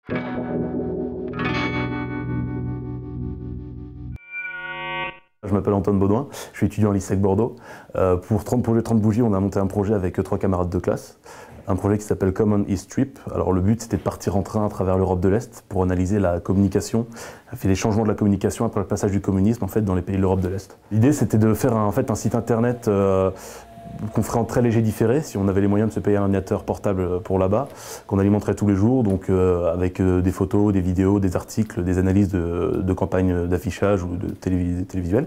Je m'appelle Antoine Baudouin, je suis étudiant à l'ISEC Bordeaux. Pour les 30 bougies, on a monté un projet avec 3 camarades de classe. Un projet qui s'appelle Common East Trip. Alors le but c'était de partir en train à travers l'Europe de l'Est pour analyser la communication, les changements de la communication après le passage du communisme en fait, dans les pays de l'Europe de l'Est. L'idée c'était de faire un site internet qu'on ferait en très léger différé, si on avait les moyens de se payer un ordinateur portable pour là-bas, qu'on alimenterait tous les jours, donc avec des photos, des vidéos, des articles, des analyses de campagnes d'affichage ou de télévisuels.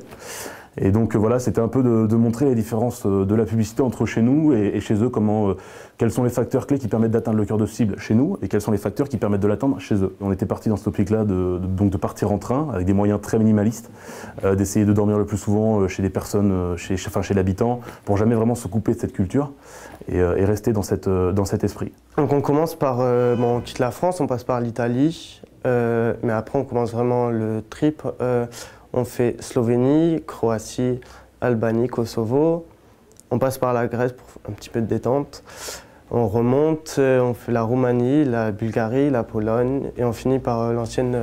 Et donc voilà, c'était un peu de montrer les différences de la publicité entre chez nous et chez eux, quels sont les facteurs clés qui permettent d'atteindre le cœur de cible chez nous et quels sont les facteurs qui permettent de l'atteindre chez eux. On était parti dans cette optique-là de partir en train avec des moyens très minimalistes, d'essayer de dormir le plus souvent chez des personnes, chez l'habitant, pour jamais vraiment se couper de cette culture et rester dans cet esprit. Donc on commence par, on quitte la France, on passe par l'Italie, mais après on commence vraiment le trip. On fait Slovénie, Croatie, Albanie, Kosovo. On passe par la Grèce pour un petit peu de détente. On remonte, on fait la Roumanie, la Bulgarie, la Pologne et on finit par l'ancienne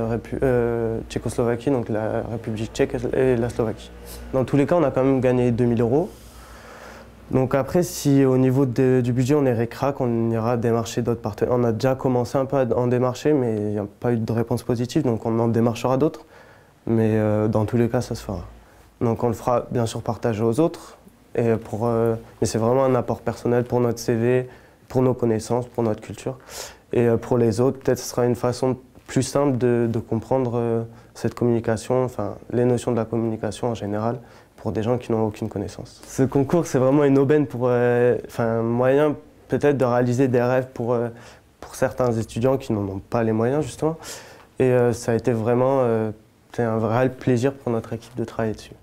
Tchécoslovaquie, donc la République tchèque et la Slovaquie. Dans tous les cas, on a quand même gagné 2000 €. Donc après, si au niveau du budget on est ric-rac, on ira démarcher d'autres partenaires. On a déjà commencé un peu à en démarcher, mais il n'y a pas eu de réponse positive, donc on en démarchera d'autres. Mais dans tous les cas, ça se fera. Donc on le fera bien sûr partager aux autres, mais c'est vraiment un apport personnel pour notre CV, pour nos connaissances, pour notre culture. Et pour les autres, peut-être ce sera une façon plus simple de comprendre cette communication, enfin les notions de la communication en général, pour des gens qui n'ont aucune connaissance. Ce concours, c'est vraiment une aubaine un moyen peut-être de réaliser des rêves pour certains étudiants qui n'en ont pas les moyens justement. Et ça a été vraiment c'est un vrai plaisir pour notre équipe de travailler dessus.